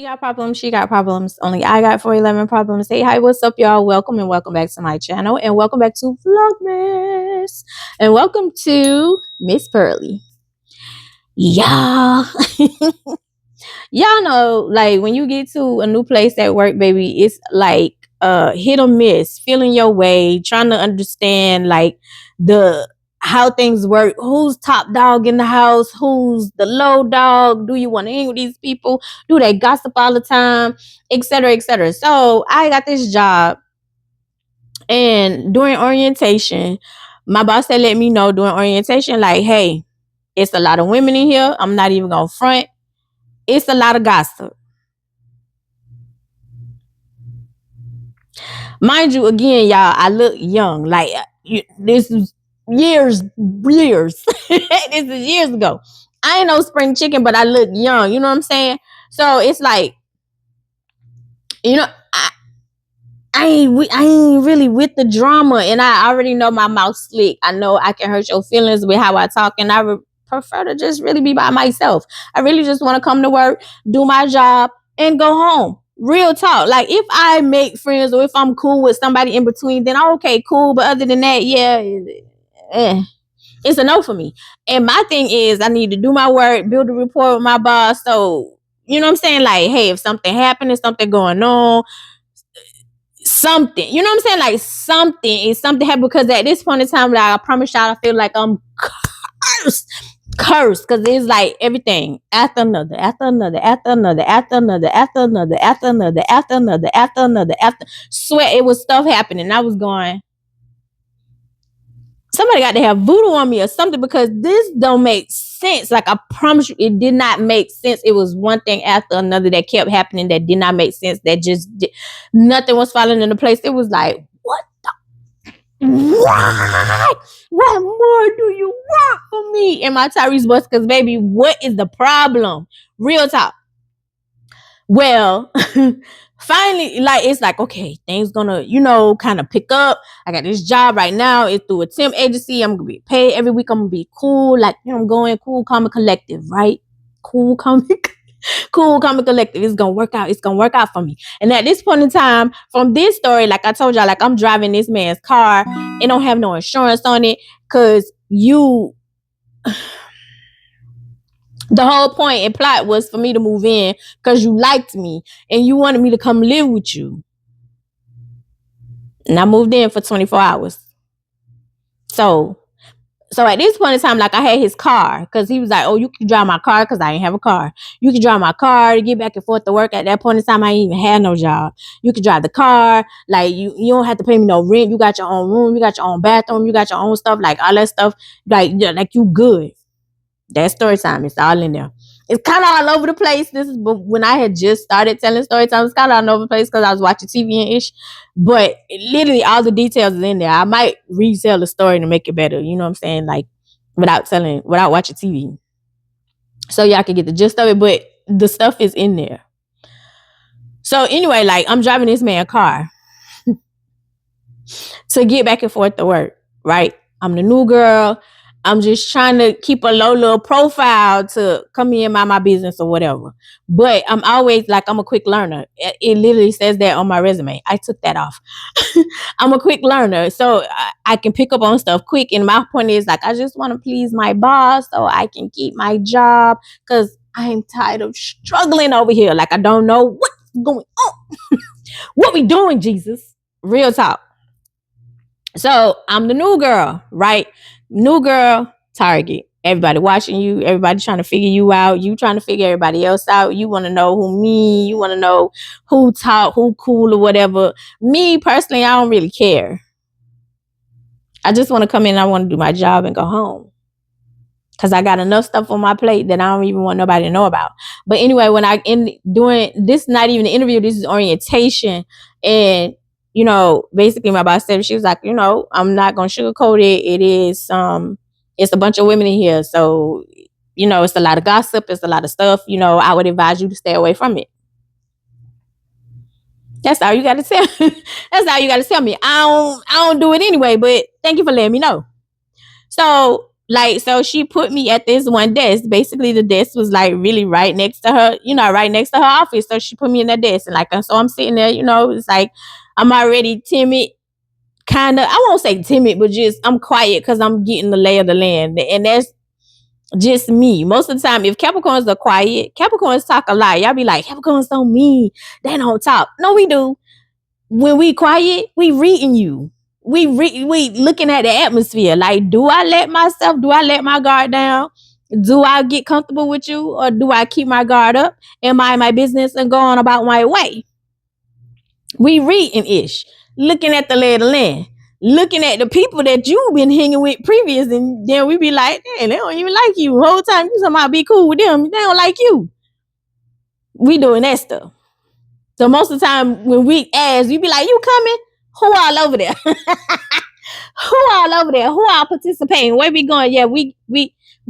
got problems. She got problems. Only I got 411 problems. Hey, hi, what's up, y'all? Welcome and welcome back to my channel. And welcome back to VLOGMAS. And welcome to Miss Pearlie. Y'all. Y'all know, like, when you get to a new place at work, baby, it's like hit or miss, feeling your way, trying to understand, like, how things work, who's top dog in the house, who's the low dog, do you want to hang with these people, do they gossip all the time, etc., etc. So I got this job, and during orientation, my boss had let me know during orientation, like, hey, it's a lot of women in here, I'm not even gonna front, it's a lot of gossip. Mind you, again, y'all, I look young, like, this is years this is years ago. I ain't no spring chicken, but I look young, you know what I'm saying? So it's like, you know, I ain't really with the drama, and I already know my mouth slick. I know I can hurt your feelings with how I talk, and I prefer to just really be by myself. I really just want to come to work, do my job, and go home. Real talk. Like, if I make friends or if I'm cool with somebody in between, then okay, cool. But other than that, yeah, it's a no for me. And my thing is, I need to do my work, build a rapport with my boss. So, you know what I'm saying? Like, hey, if something happening, something going on, something, you know what I'm saying? Like, something happened, because at this point in time, like, I promise y'all, I feel like I'm cursed, because it's like everything after another, swear it was stuff happening. I was going, somebody got to have voodoo on me or something, because this don't make sense. Like, I promise you, it did not make sense. It was one thing after another that kept happening that did not make sense. That just nothing was falling into place. It was like, what more do you want from me? And my Tyrese voice, because baby, what is the problem? Real talk. Well, finally, like, it's like, okay, things gonna, kind of pick up. I got this job right now. It's through a temp agency. I'm gonna be paid every week. I'm gonna be cool. Like, I'm going cool, calm, and collective, right? Cool, calm, and collective. It's gonna work out. It's gonna work out for me. And at this point in time, from this story, like I told y'all, like, I'm driving this man's car. It don't have no insurance on it, because the whole point and plot was for me to move in because you liked me and you wanted me to come live with you. And I moved in for 24 hours. So at this point in time, like, I had his car, because he was like, oh, you can drive my car, because I didn't have a car. You can drive my car to get back and forth to work. At that point in time, I didn't even have no job. You can drive the car. Like, you don't have to pay me no rent. You got your own room. You got your own bathroom. You got your own stuff. Like, all that stuff. Like you good. That's story time. It's all in there. It's kind of all over the place. This is when I had just started telling story time. It's kind of all over the place because I was watching TV and ish. But literally all the details is in there. I might retell the story to make it better. You know what I'm saying? Like, without watching TV. So y'all can get the gist of it. But the stuff is in there. So anyway, like, I'm driving this man's car to get back and forth to work, right? I'm the new girl. I'm just trying to keep a low little profile to come in, mind my business or whatever. But I'm always like, I'm a quick learner. It literally says that on my resume. I took that off. I'm a quick learner. So I can pick up on stuff quick. And my point is, like, I just want to please my boss so I can keep my job, because I'm tired of struggling over here. Like, I don't know what's going on. What we doing, Jesus? Real talk. So I'm the new girl, right? New girl, target. Everybody watching you. Everybody trying to figure you out. You trying to figure everybody else out. You want to know who me. You want to know who talk, who cool or whatever. Me, personally, I don't really care. I just want to come in and I want to do my job and go home. Because I got enough stuff on my plate that I don't even want nobody to know about. But anyway, when doing this, not even an interview, this is orientation. And basically my boss said, she was like, I'm not going to sugarcoat it. It is, it's a bunch of women in here. So, it's a lot of gossip. It's a lot of stuff. I would advise you to stay away from it. That's all you got to tell. That's all you got to tell me. I don't do it anyway, but thank you for letting me know. So Like, so she put me at this one desk. Basically, the desk was like really right next to her, right next to her office. So she put me in that desk, and like, so I'm sitting there, it's like I'm already timid, kind of. I won't say timid, but just I'm quiet because I'm getting the lay of the land, and that's just me. Most of the time, if Capricorns are quiet, Capricorns talk a lot. Y'all be like, Capricorns don't mean they don't talk. No, we do. When we quiet, we reading you. We looking at the atmosphere. Like, do I let my guard down? Do I get comfortable with you, or do I keep my guard up and mind my business and go on about my way? We reading ish, looking at the lay of the land, looking at the people that you've been hanging with previous, and then we be like, hey, they don't even like you. The whole time you talking about be cool with them, they don't like you. We doing that stuff. So most of the time when we ask, we be like, you coming? Who all over there? Who all over there? Who all participating? Where we going? Yeah, we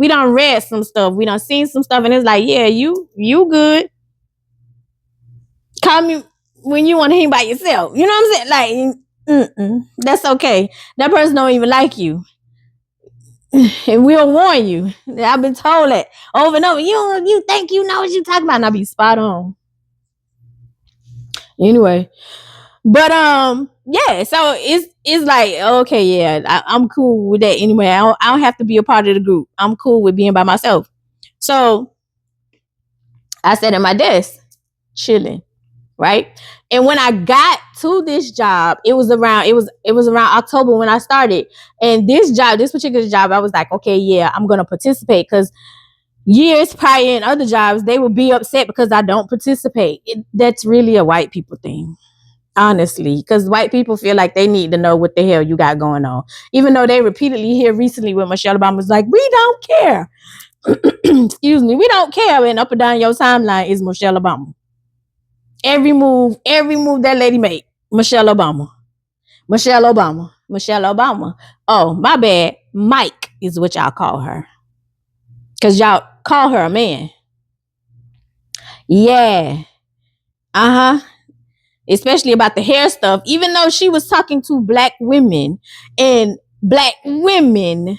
done read some stuff. We done seen some stuff, and it's like, yeah, you good. Call me when you want to hang by yourself. You know what I'm saying? Like, that's okay. That person don't even like you. And we'll warn you. I've been told that over and over. You think you know what you talking about, and I'll be spot on. Anyway. But yeah, so it's like, okay, yeah, I'm cool with that anyway. I don't have to be a part of the group. I'm cool with being by myself. So I sat at my desk, chilling, right? And when I got to this job, it was around October when I started. And this particular job, I was like, okay, yeah, I'm gonna participate, because years prior in other jobs, they would be upset because I don't participate. That's really a white people thing. Honestly, because white people feel like they need to know what the hell you got going on. Even though they repeatedly hear recently when Michelle Obama was like, we don't care. Excuse me, we don't care. And up and down your timeline is Michelle Obama. Every move that lady made, Michelle Obama. Michelle Obama. Michelle Obama. Oh, my bad. Mike is what y'all call her. Because y'all call her a man. Yeah. Uh-huh. Especially about the hair stuff, even though she was talking to black women, and black women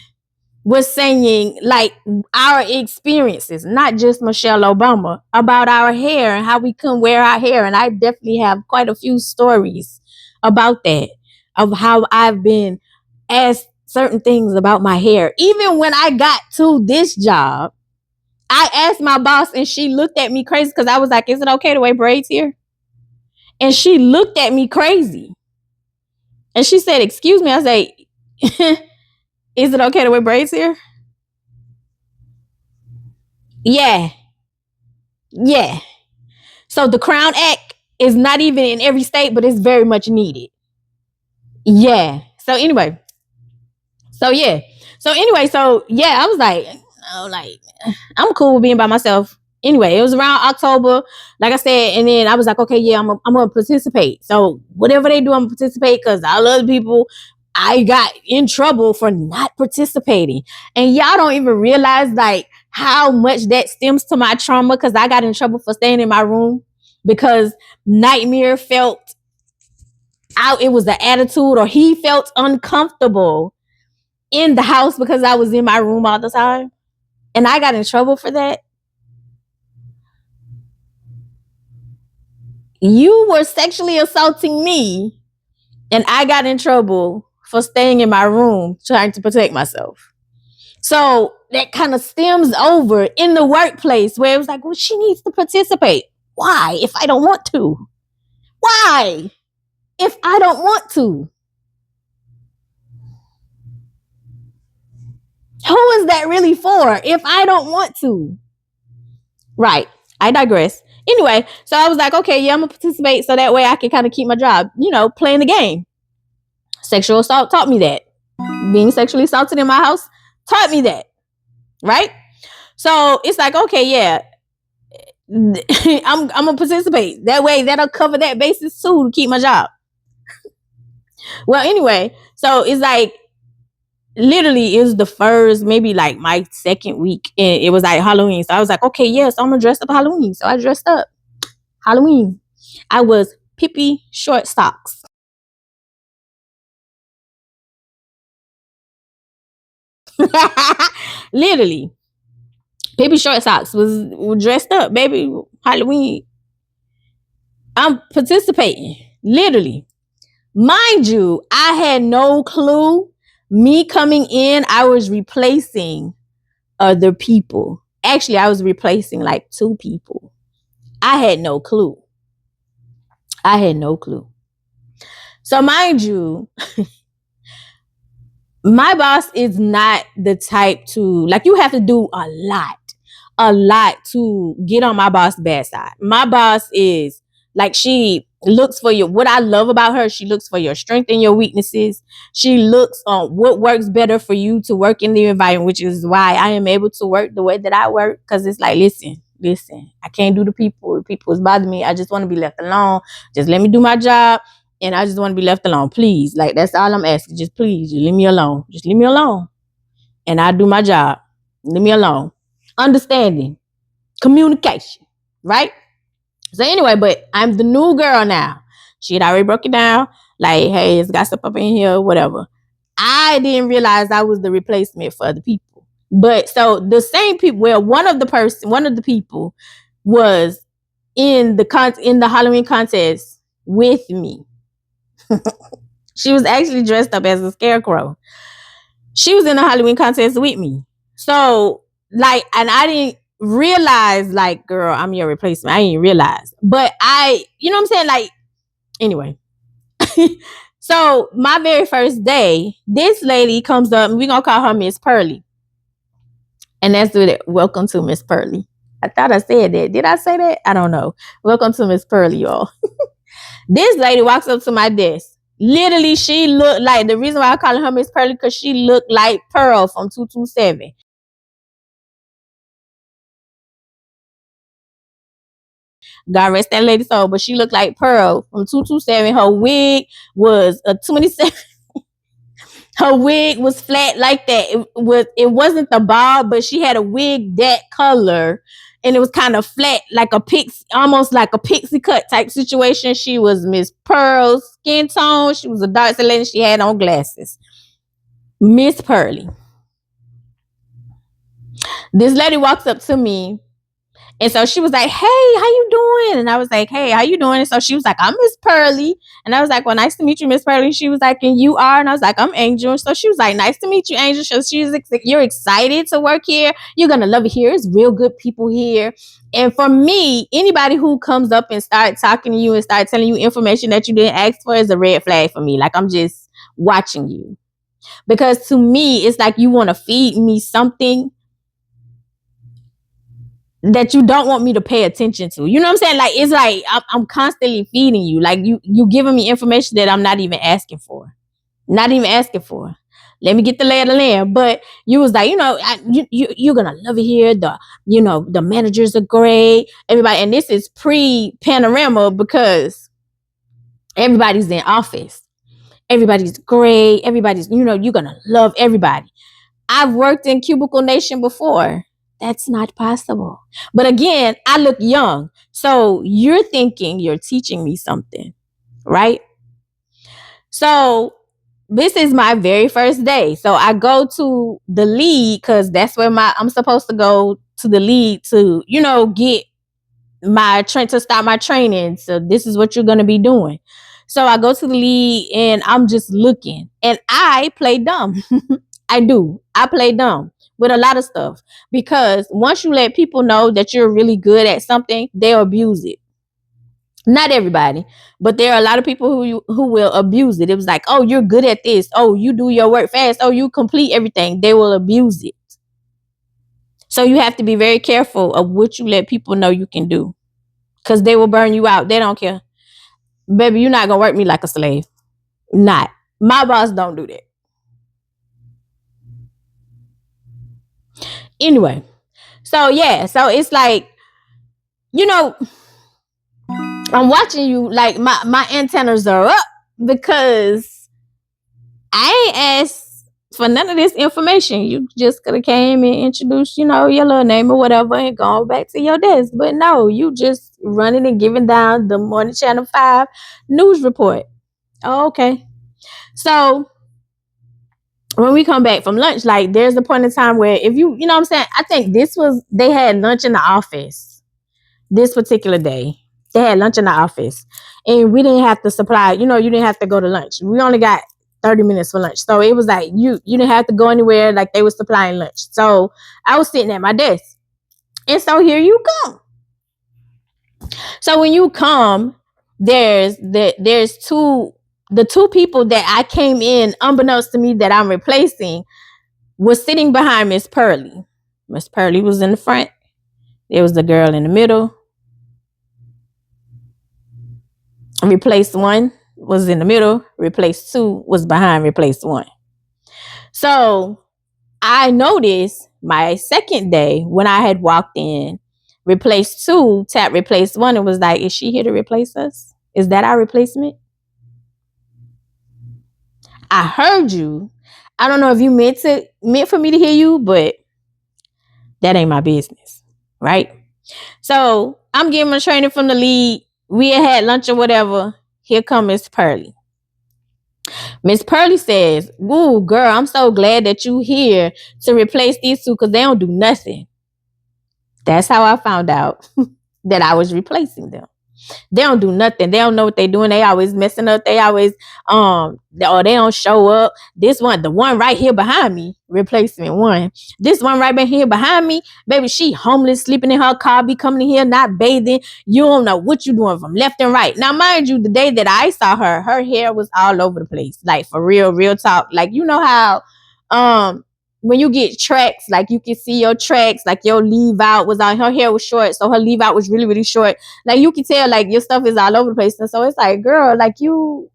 was saying like our experiences, not just Michelle Obama, about our hair and how we couldn't wear our hair. And I definitely have quite a few stories about that, of how I've been asked certain things about my hair. Even when I got to this job, I asked my boss, and she looked at me crazy because I was like, is it okay to wear braids here? And she looked at me crazy. And she said, excuse me. I say, is it okay to wear braids here? Yeah. Yeah. So the Crown Act is not even in every state, but it's very much needed. Yeah. So anyway. So yeah. I was like, I'm cool with being by myself. Anyway, it was around October, like I said, and then I was like, okay, yeah, I'm gonna participate. So whatever they do, I'm gonna participate, because all other people, I got in trouble for not participating. And y'all don't even realize like how much that stems to my trauma, because I got in trouble for staying in my room because Nightmare felt out, it was the attitude, or he felt uncomfortable in the house because I was in my room all the time. And I got in trouble for that. You were sexually assaulting me, and I got in trouble for staying in my room trying to protect myself. So that kind of stems over in the workplace, where it was like, well, she needs to participate. Why? If I don't want to? Why? If I don't want to? Who is that really for if I don't want to? Right. I digress. Anyway, so I was like, okay, yeah, I'm gonna participate so that way I can kind of keep my job, playing the game. Sexual assault taught me that. Being sexually assaulted in my house taught me that. Right? So it's like, okay, yeah, I'm gonna participate. That way that'll cover that basis too, to keep my job. Well, anyway, so it's like, literally, it was the first, maybe like my second week, and it was like Halloween. So I was like, okay, yes, I'm gonna dress up Halloween. So I dressed up Halloween. I was Pippi Short Socks. Literally. Baby short socks was dressed up, baby. Halloween. I'm participating. Literally. Mind you, I had no clue. Me coming in, I was replacing other people. Actually, I was replacing like 2 people. I had no clue. I had no clue. So mind you, my boss is not the type to, like, you have to do a lot to get on my boss' bad side. My boss is like, she looks for your, what I love about her, she looks for your strength and your weaknesses. She looks on what works better for you to work in the environment, which is why I am able to work the way that I work. Because it's like, listen, I can't do the people. The people is bothering me. I just want to be left alone. Just let me do my job. And I just want to be left alone. Please. Like, that's all I'm asking. Just please, just leave me alone. Just leave me alone. And I do my job. Leave me alone. Understanding. Communication. Right? So anyway, but I'm the new girl now. She had already broke it down. Like, hey, it's got stuff up in here, whatever. I didn't realize I was the replacement for other people. But so the same people, well, one of the people was in the Halloween contest with me. She was actually dressed up as a scarecrow. She was in the Halloween contest with me. So, like, and I didn't realize, like, girl, I'm your replacement. I didn't realize. But you know what I'm saying? Like, anyway. So, my very first day, this lady comes up, and we're going to call her Miss Pearlie. And that's it. Welcome to Miss Pearlie. I thought I said that. Did I say that? I don't know. Welcome to Miss Pearlie, y'all. This lady walks up to my desk. Literally, she looked like, the reason why I call her Miss Pearlie, because she looked like Pearl from 227. God rest that lady's soul, but she looked like Pearl from 227. Her wig was a 27. Her wig was flat like that. It wasn't the bob, but she had a wig that color, and it was kind of flat, like a pixie, almost like a pixie cut type situation. She was Miss Pearl's skin tone. She was a dark lady. She had on glasses. Miss Pearlie. This lady walks up to me, and so she was like, hey, how you doing? And I was like, hey, how you doing? And so she was like, I'm Miss Pearlie. And I was like, well, nice to meet you, Miss Pearlie. She was like, and you are? And I was like, I'm Angel. And so she was like, nice to meet you, Angel. So she was like, you're excited to work here. You're going to love it here. It's real good people here. And for me, anybody who comes up and starts talking to you and start telling you information that you didn't ask for is a red flag for me. Like, I'm just watching you. Because to me, it's like you want to feed me something that you don't want me to pay attention to. You know what I'm saying? Like, it's like I'm constantly feeding you. Like, you giving me information that I'm not even asking for. Not even asking for. Let me get the lay of the land. But you was like, you're gonna love it here. The managers are great. Everybody, and this is pre-panorama because everybody's in office. Everybody's great. Everybody's, you're gonna love everybody. I've worked in Cubicle Nation before. That's not possible. But again, I look young. So you're thinking you're teaching me something, right? So this is my very first day. So I go to the lead because that's where I'm supposed to go to the lead to, get to start my training. So this is what you're going to be doing. So I go to the lead and I'm just looking, and I play dumb. I do. I play dumb with a lot of stuff, because once you let people know that you're really good at something, they'll abuse it. Not everybody, but there are a lot of people who will abuse it. It was like, oh, you're good at this. Oh, you do your work fast. Oh, you complete everything. They will abuse it. So you have to be very careful of what you let people know you can do, because they will burn you out. They don't care. Baby, you're not going to work me like a slave. Not. My boss don't do that. Anyway, so yeah, so it's like, I'm watching you, like my antennas are up, because I ain't asked for none of this information. You just could have came and introduced, your little name or whatever and gone back to your desk. But no, you just running and giving down the Morning Channel 5 news report. Oh, okay. So when we come back from lunch, like there's a point in time where if you know what I'm saying, I think they had lunch in the office this particular day. They had lunch in the office and we didn't have to supply, you didn't have to go to lunch. We only got 30 minutes for lunch. So it was like you didn't have to go anywhere, like they were supplying lunch. So I was sitting at my desk. And so here you come. So when you come, there's the two people that I came in, unbeknownst to me, that I'm replacing, was sitting behind Miss Pearlie. Miss Pearlie was in the front. There was the girl in the middle. Replaced one was in the middle. Replaced two was behind replaced one. So I noticed my second day when I had walked in, replaced two, tapped replaced one, and was like, is she here to replace us? Is that our replacement? I heard you. I don't know if you meant for me to hear you, but that ain't my business, right? So I'm getting my training from the lead. We had lunch or whatever. Here comes Miss Pearlie. Miss Pearlie says, "Ooh, girl, I'm so glad that you here to replace these two because they don't do nothing." That's how I found out that I was replacing them. They don't do nothing. They don't know what they're doing. They always messing up. They always or they don't show up. This one, the one right here behind me, replacement one. This one right back here behind me, baby, she homeless, sleeping in her car, be coming in here, not bathing. You don't know what you doing from left and right. Now, mind you, the day that I saw her hair was all over the place. Like for real talk. Like you know how when you get tracks, like you can see your tracks, like your leave out was on, her hair was short, so her leave out was really short. Like you can tell, like your stuff is all over the place, and so it's like, girl, like you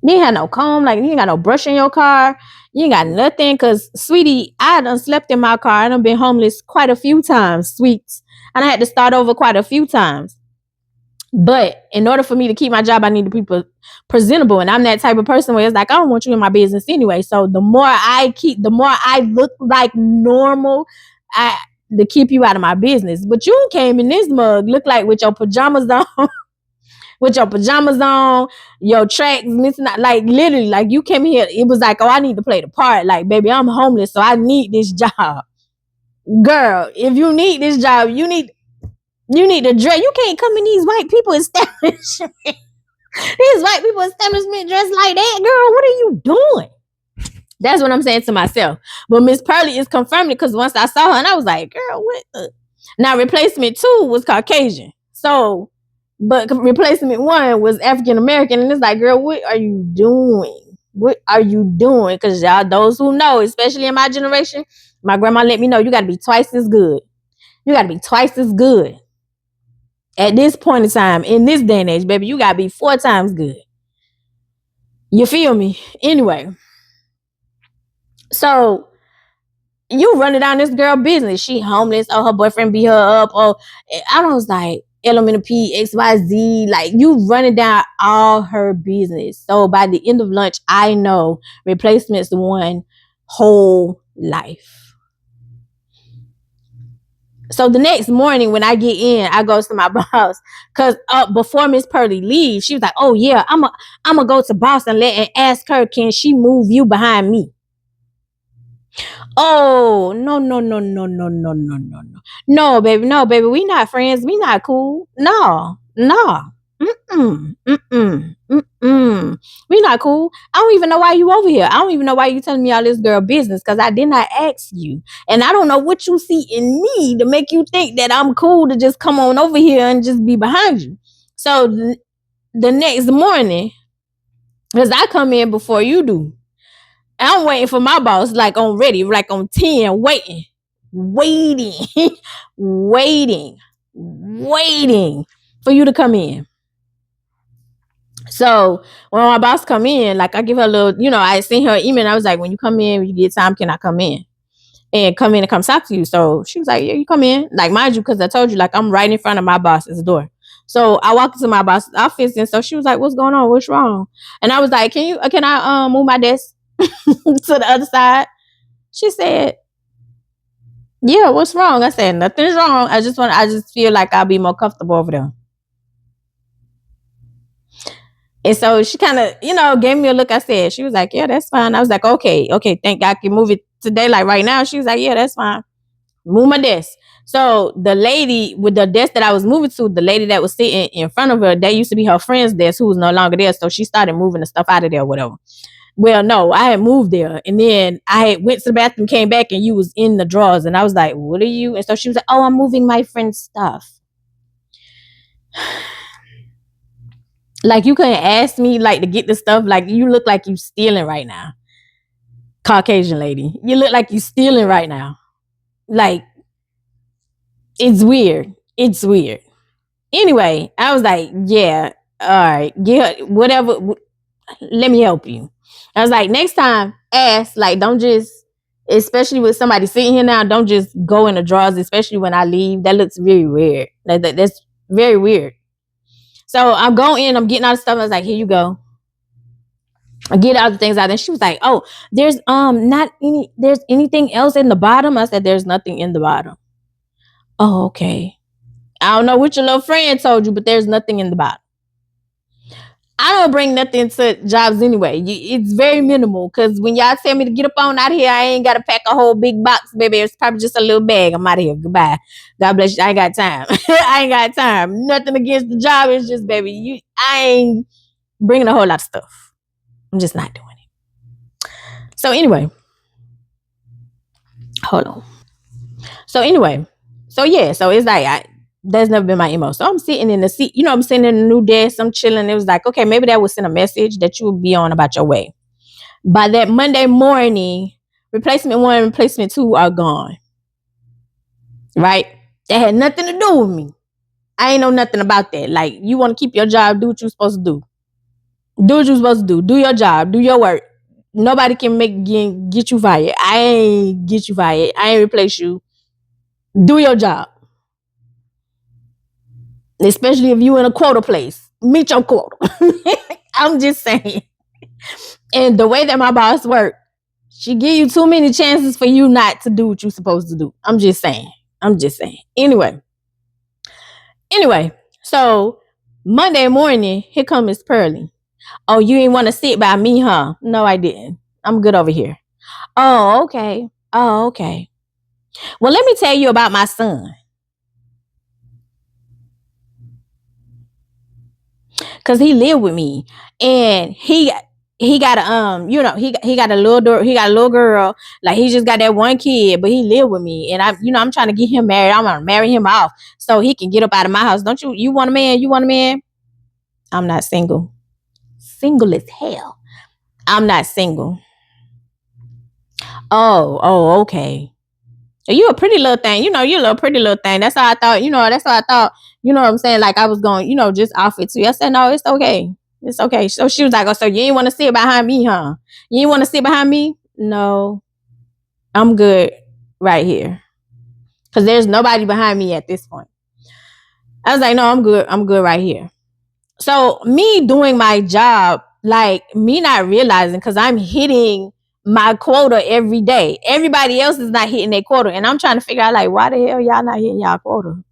ain't had no comb, like you ain't got no brush in your car, you ain't got nothing. Cause sweetie, I done slept in my car, I done been homeless quite a few times, sweets, and I had to start over quite a few times. But in order for me to keep my job, I need to be presentable. And I'm that type of person where it's like, I don't want you in my business anyway. So the more I look like normal, to keep you out of my business. But you came in this mug, look like with your pajamas on, your tracks missing out, like literally, like you came here. It was like, oh, I need to play the part. Like, baby, I'm homeless, so I need this job. Girl, if you need this job, you need to dress. You can't come in these white people establishment. These white people establishment dressed like that, girl. What are you doing? That's what I'm saying to myself. But Miss Pearlie is confirming it because once I saw her and I was like, girl, what? Now replacement 2 was Caucasian. So, but replacement 1 was African American, and it's like, girl, what are you doing? What are you doing? Because y'all, those who know, especially in my generation, my grandma let me know you got to be twice as good. You got to be twice as good. At this point in time, in this day and age, baby, you gotta be 4 times good. You feel me? Anyway, so you running down this girl business. She homeless. Oh, her boyfriend beat her up. Oh, I was like, element of P, XYZ. Like you running down all her business. So by the end of lunch, I know replacements one whole life. So the next morning when I get in, I go to my boss because before Miss Pearlie leaves, she was like, "Oh yeah, I'm gonna go to boss and ask her, can she move you behind me?" Oh no, baby, we not friends, we not cool. No. We not cool. I don't even know why you over here. I don't even know why you telling me all this girl business because I did not ask you. And I don't know what you see in me to make you think that I'm cool to just come on over here and just be behind you. So the next morning, because I come in before you do, I'm waiting for my boss, like on ready, like on 10, waiting for you to come in. So when my boss come in, like I give her a little, I sent her an email. And I was like, when you come in, when you get time, can I come in? And come in and come talk to you. So she was like, yeah, you come in. Like, mind you, because I told you, like, I'm right in front of my boss's door. So I walked into my boss's office, and so she was like, what's going on? What's wrong? And I was like, can I move my desk to the other side? She said, yeah, what's wrong? I said, nothing's wrong. I just feel like I'll be more comfortable over there. And so she kind of, gave me a look. I said, she was like, yeah, that's fine. I was like, okay, thank God I can move it today, like right now. She was like, yeah, that's fine. Move my desk. So the lady with the desk that I was moving to, the lady that was sitting in front of her, that used to be her friend's desk who was no longer there. So she started moving the stuff out of there, whatever. Well, no, I had moved there. And then I had went to the bathroom, came back, and you was in the drawers. And I was like, what are you? And so she was like, oh, I'm moving my friend's stuff. Like, you couldn't ask me, like, to get the stuff. Like, you look like you stealing right now. Caucasian lady. You look like you stealing right now. Like, it's weird. It's weird. Anyway, I was like, yeah, all right, get whatever. Let me help you. I was like, next time, ask. Like, don't just, especially with somebody sitting here now, don't just go in the drawers, especially when I leave. That looks very weird. That's very weird. So I'm going in, I'm getting all the stuff. I was like, here you go. I get all the things out. And she was like, oh, there's anything else in the bottom? I said, there's nothing in the bottom. Oh, okay. I don't know what your little friend told you, but there's nothing in the bottom. I don't bring nothing to jobs anyway. It's very minimal, because when y'all tell me to get up on out of here, I ain't got to pack a whole big box, baby. It's probably just a little bag. I'm out of here. Goodbye. God bless you. I ain't got time. I ain't got time. Nothing against the job. It's just, baby, I ain't bringing a whole lot of stuff. I'm just not doing it. So anyway, hold on. So anyway, so it's like that's never been my MO. So I'm sitting in the seat, I'm sitting in a new desk, I'm chilling. It was like, okay, maybe that would send a message that you would be on about your way. By that Monday morning, replacement 1 and replacement 2 are gone. Right? That had nothing to do with me. I ain't know nothing about that. Like, you want to keep your job, do what you're supposed to do. Do what you're supposed to do. Do your job. Do your work. Nobody can get you fired. I ain't get you fired. I ain't replace you. Do your job. Especially if you in a quota place. Meet your quota. I'm just saying. And the way that my boss works, she give you too many chances for you not to do what you're supposed to do. I'm just saying. Anyway, so Monday morning, here comes Miss Pearlie. Oh, you ain't want to sit by me, huh? No, I didn't. I'm good over here. Oh, okay. Well, let me tell you about my son. Cause he lived with me, and he got a he got a little girl. Like, he just got that one kid, but he lived with me, and I'm trying to get him married. I'm gonna marry him off so he can get up out of my house. Don't you want a man? You want a man? I'm not single. Single as hell. I'm not single. Oh, okay. You a pretty little thing. You a little pretty little thing. That's how I thought. That's how I thought. You know what I'm saying? Like, I was going, just off it too. I said, no, it's okay. It's okay. So she was like, oh, so you ain't want to sit behind me, huh? You ain't want to sit behind me? No, I'm good right here. Because there's nobody behind me at this point. I was like, no, I'm good. I'm good right here. So me doing my job, like, me not realizing, because I'm hitting my quota every day. Everybody else is not hitting their quota. And I'm trying to figure out, like, why the hell y'all not hitting y'all quota?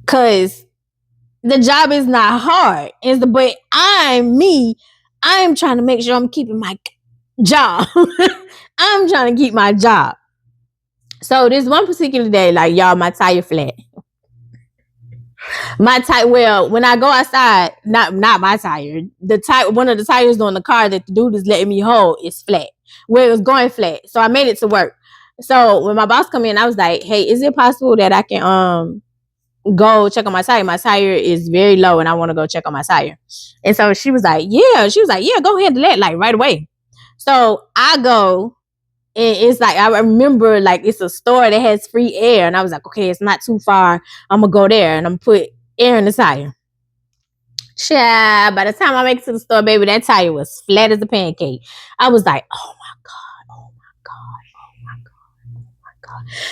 Because the job is not hard. But I'm trying to make sure I'm keeping my job. I'm trying to keep my job. So this one particular day, like, y'all, my tire flat. My tire, well, when I go outside, not my tire, one of the tires on the car that the dude is letting me hold is flat. Well, it was going flat. So I made it to work. So when my boss come in, I was like, hey, is it possible that I can go check on my tire? My tire is very low and I want to go check on my tire. And so she was like, yeah, go ahead and like right away. So I go, and it's like, I remember, like, it's a store that has free air. And I was like, okay, it's not too far. I'm going to go there and I'm going to put air in the tire. Child, by the time I make it to the store, baby, that tire was flat as a pancake. I was like, oh my God.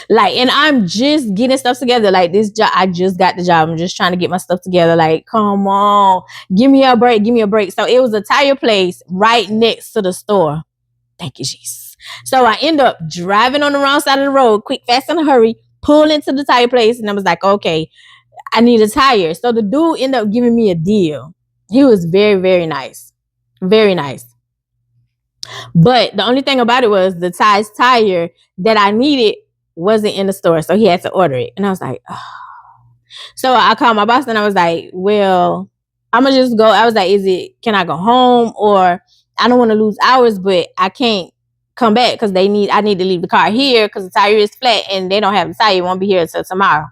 Like, and I'm just getting stuff together. Like, this job, I just got the job. I'm just trying to get my stuff together. Like, come on, give me a break. So it was a tire place right next to the store. Thank you, Jesus. So I end up driving on the wrong side of the road, quick, fast, in a hurry, pull into the tire place. And I was like, okay, I need a tire. So the dude ended up giving me a deal. He was very, very nice. Very nice. But the only thing about it was the size tire that I needed wasn't in the store. So he had to order it. And I was like, oh. So I called my boss and I was like, well, I'm going to just go. I was like, can I go home? Or I don't want to lose hours, but I can't come back because I need to leave the car here because the tire is flat and they don't have the tire. It won't be here until tomorrow.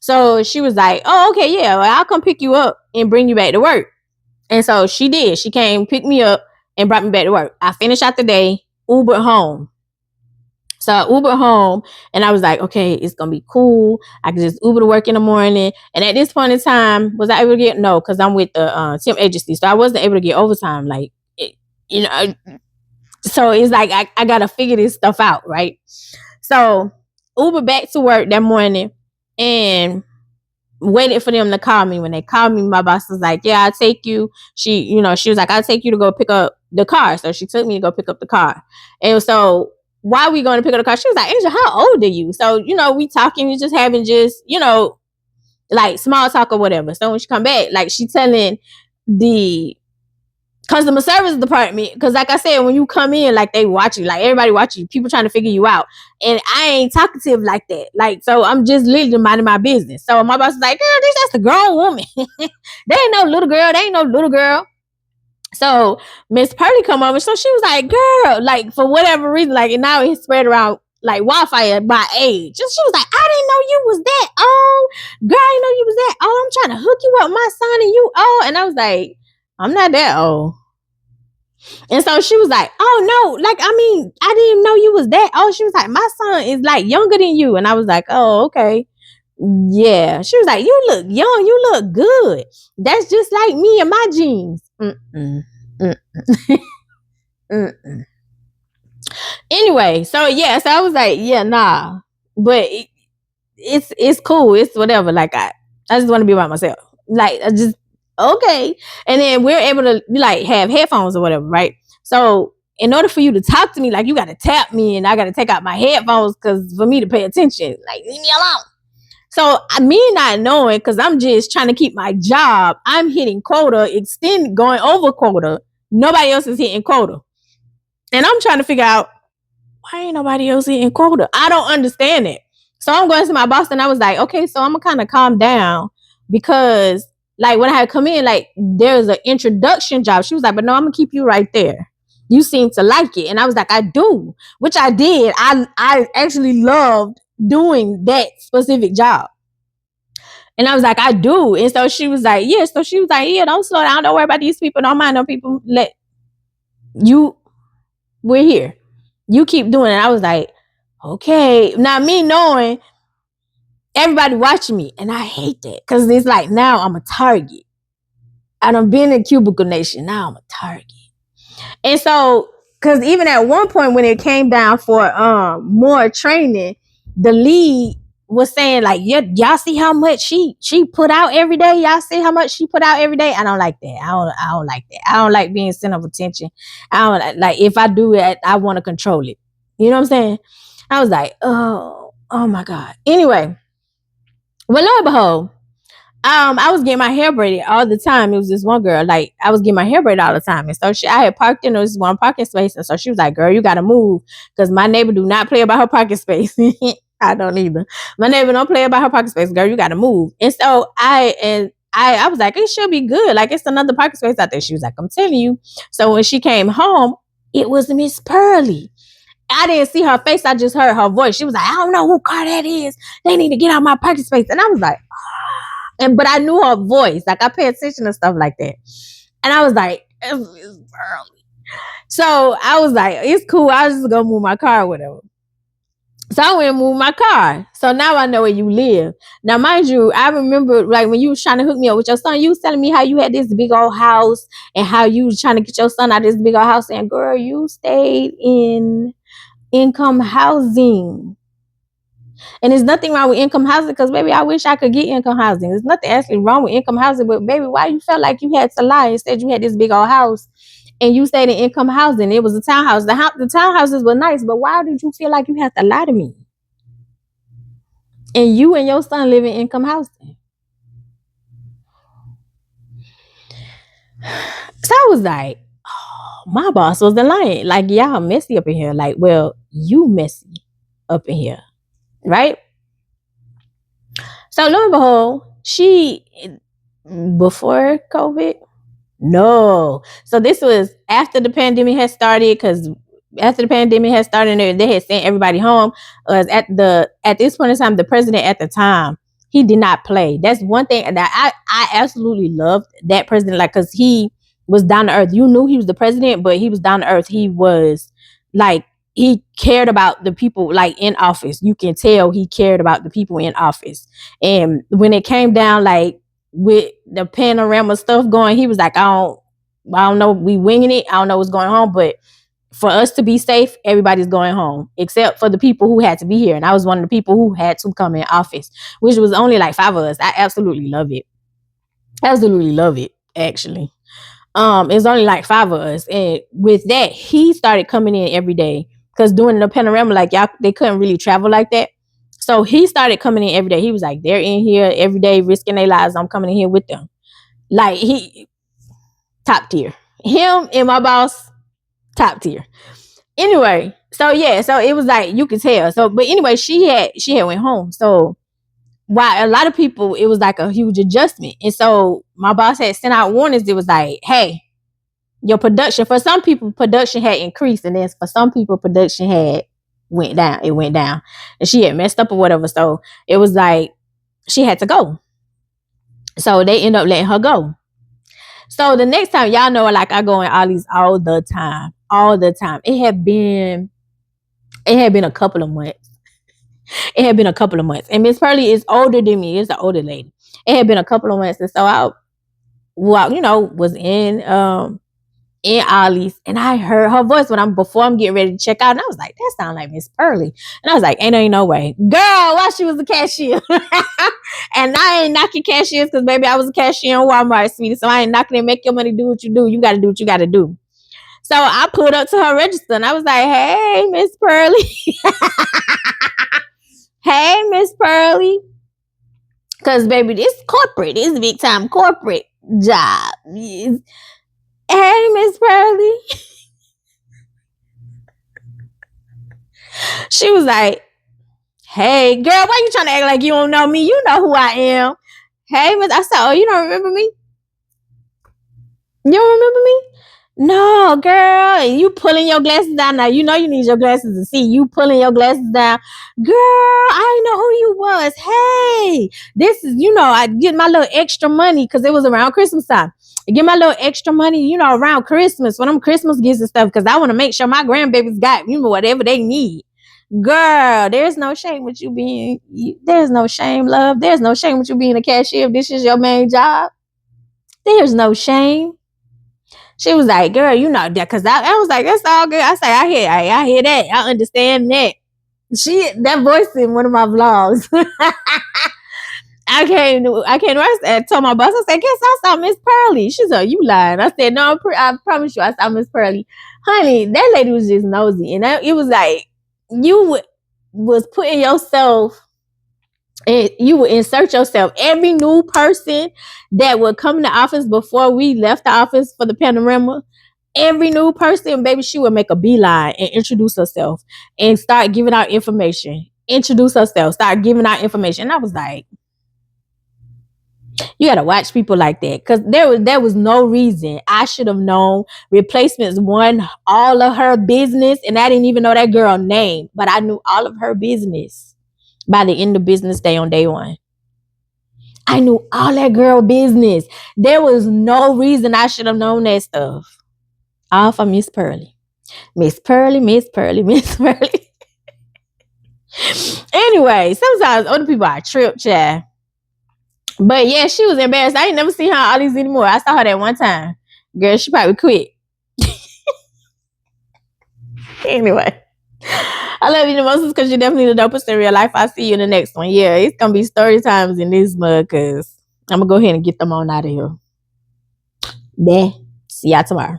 So she was like, oh, okay, yeah, well, I'll come pick you up and bring you back to work. And so she did. She came, picked me up, and brought me back to work. I finished out the day, Ubered home. So I Ubered home, and I was like, okay, it's going to be cool. I can just Uber to work in the morning. And at this point in time, was I able to get? No, because I'm with the temp agency. So I wasn't able to get overtime. Like, so it's like I got to figure this stuff out, right? So Uber back to work that morning and waited for them to call me. When they called me, my boss was like, yeah, I'll take you. She was like, I'll take you to go pick up the car. So she took me to go pick up the car. And so while we going to pick up the car, she was like, Angel, how old are you? So, we talking, we just having like small talk or whatever. So when she come back, like she telling the customer service department, because like I said, when you come in, like they watch you, like everybody watch you, people trying to figure you out, and I ain't talkative like that, like, so I'm just literally minding my business. So my boss was like, girl, this that's a grown woman. They ain't no little girl. So Miss Pearlie come over, so she was like, girl, like for whatever reason, like, and now it's spread around like wildfire by age. Just she was like, I didn't know you was that old, girl. I didn't know you was that old. I'm trying to hook you up, my son, and you old. And I was like, I'm not that old. And so she was like, oh no, like, I mean, I didn't know you was that old. She was like, my son is like younger than you. And I was like, oh, okay. Yeah. She was like, you look young, you look good. That's just like me and my jeans. Anyway, so yeah, so I was like, yeah, nah. But it's cool. It's whatever. Like I just want to be by myself. Like I just okay. And then we're able to like have headphones or whatever, right? So in order for you to talk to me, like you got to tap me and I got to take out my headphones because for me to pay attention, like leave me alone. So me not knowing, because I'm just trying to keep my job, I'm hitting quota, going over quota. Nobody else is hitting quota. And I'm trying to figure out, why ain't nobody else hitting quota? I don't understand it. So I'm going to my boss and I was like, okay, so I'm going to kind of calm down because like when I had come in, like there's an introduction job. She was like, but no, I'm going to keep you right there. You seem to like it. And I was like, I do, which I did. I actually loved doing that specific job. And I was like, I do. And so she was like, yeah. So she was like, yeah, don't slow down. Don't worry about these people. Don't mind them people. We're here. You keep doing it. I was like, okay. Now me knowing everybody watching me, and I hate that because it's like now I'm a target. I done been in Cubicle Nation. Now I'm a target. And so, because even at one point when it came down for more training, the lead was saying like, yeah, y'all see how much she put out every day. Y'all see how much she put out every day. I don't like that. I don't like that. I don't like being center of attention. I don't like if I do it, I want to control it. You know what I'm saying? I was like, oh my God. Anyway, well, lo and behold, I was getting my hair braided all the time. It was this one girl, like I was getting my hair braided all the time. And so I had parked in this one parking space. And so she was like, girl, you got to move because my neighbor do not play about her parking space. I don't either. My neighbor don't play about her parking space. Girl, you got to move. And so I was like, it should be good. Like it's another parking space out there. She was like, I'm telling you. So when she came home, it was Miss Pearlie. I didn't see her face. I just heard her voice. She was like, I don't know who car that is. They need to get out my parking space. And I was like, but I knew her voice. Like I pay attention to stuff like that. And I was like, it's Pearlie. So I was like, it's cool. I was just gonna move my car or whatever. So I went and moved my car. So now I know where you live. Now, mind you, I remember like when you was trying to hook me up with your son, you was telling me how you had this big old house and how you was trying to get your son out of this big old house. And girl, you stayed in income housing. And there's nothing wrong with income housing because, baby, I wish I could get income housing. There's nothing actually wrong with income housing. But, baby, why you felt like you had to lie and said you had this big old house and you stayed in income housing? It was a townhouse. The townhouses were nice, but why did you feel like you had to lie to me? And you and your son live in income housing. was like, oh, my boss was the lion. Like, y'all messy up in here. Like, well, you messy up in here. Right? So lo and behold, she, before COVID, no. So this was after the pandemic had started, because after the pandemic had started, they had sent everybody home. At this point in time, the president at the time, he did not play. That's one thing that I absolutely loved that president, like, because he was down to earth. You knew he was the president, but he was down to earth. He was like, he cared about the people like in office. You can tell he cared about the people in office. And when it came down, like, with the panorama stuff going, he was like, I don't know, we winging it. I don't know what's going on, but for us to be safe, everybody's going home, except for the people who had to be here. And I was one of the people who had to come in office, which was only like 5 of us. I absolutely love it. Absolutely love it, actually. It's only like 5 of us. And with that, he started coming in every day, because during the panorama, like, y'all, they couldn't really travel like that. So he started coming in every day. He was like, they're in here every day, risking their lives. I'm coming in here with them. Like, he, top tier. Him and my boss, top tier. Anyway, so yeah, so it was like, you could tell. So, but anyway, she had went home. So while a lot of people, it was like a huge adjustment. And so my boss had sent out warnings. It was like, hey, your production, for some people, production had increased, and then for some people, production had went down. It went down, and she had messed up or whatever. So it was like she had to go. So they end up letting her go. So the next time, y'all know, like, I go in Ollie's all the time. It had been a couple of months. And Miss Pearlie is older than me. It's an older lady. It had been a couple of months, and so I, was in Ollie's, and I heard her voice before I'm getting ready to check out, and I was like, that sounds like Miss Pearlie. And I was like, ain't no way, girl. Why she was a cashier? And I ain't knocking cashiers, because baby, I was a cashier in Walmart, sweetie. So I ain't knocking it. Make your money, do what you do. You got to do what you got to do. So I pulled up to her register, and I was like, hey, Miss Pearlie. Hey, Miss Pearlie. Because baby, this corporate, this big time corporate job. Hey, Miss Pearlie. She was like, hey, girl, why you trying to act like you don't know me? You know who I am. Hey, Miss. I said, oh, you don't remember me? You don't remember me? No, girl. And you pulling your glasses down now. You know you need your glasses to see. You pulling your glasses down. Girl, I didn't know who you was. Hey, this is, I get my little extra money, because it was around Christmas time. I get my little extra money, around Christmas, when them Christmas gifts and stuff, because I want to make sure my grandbabies got, whatever they need. Girl, there's no shame with you being, there's no shame, love. There's no shame with you being a cashier if this is your main job. There's no shame. She was like, girl, that, because I was like, that's all good. I say, I hear that. I understand that. That voice in one of my vlogs. I told my boss, I said, guess I saw Miss Pearlie. She said, you lying. I said, no, I promise you, I saw Miss Pearlie. Honey, that lady was just nosy. And it was like, you was putting yourself, and you would insert yourself. Every new person that would come in the office before we left the office for the panorama, every new person, baby, she would make a beeline and introduce herself and start giving out information. Start giving out information. And I was like, you gotta watch people like that, because there was no reason. I should have known replacements won all of her business, and I didn't even know that girl's name, but I knew all of her business by the end of business day on day one. I knew all that girl business. There was no reason I should have known that stuff. All for Miss Pearlie. Miss Pearlie. Anyway, sometimes other people are trip, child. But yeah, she was embarrassed. I ain't never seen her all these anymore. I saw her that one time. Girl, she probably quit. Anyway, I love you the most because you're definitely the dopest in real life. I'll see you in the next one. Yeah, it's going to be story times in this mug, because I'm going to go ahead and get them on out of here. See y'all tomorrow.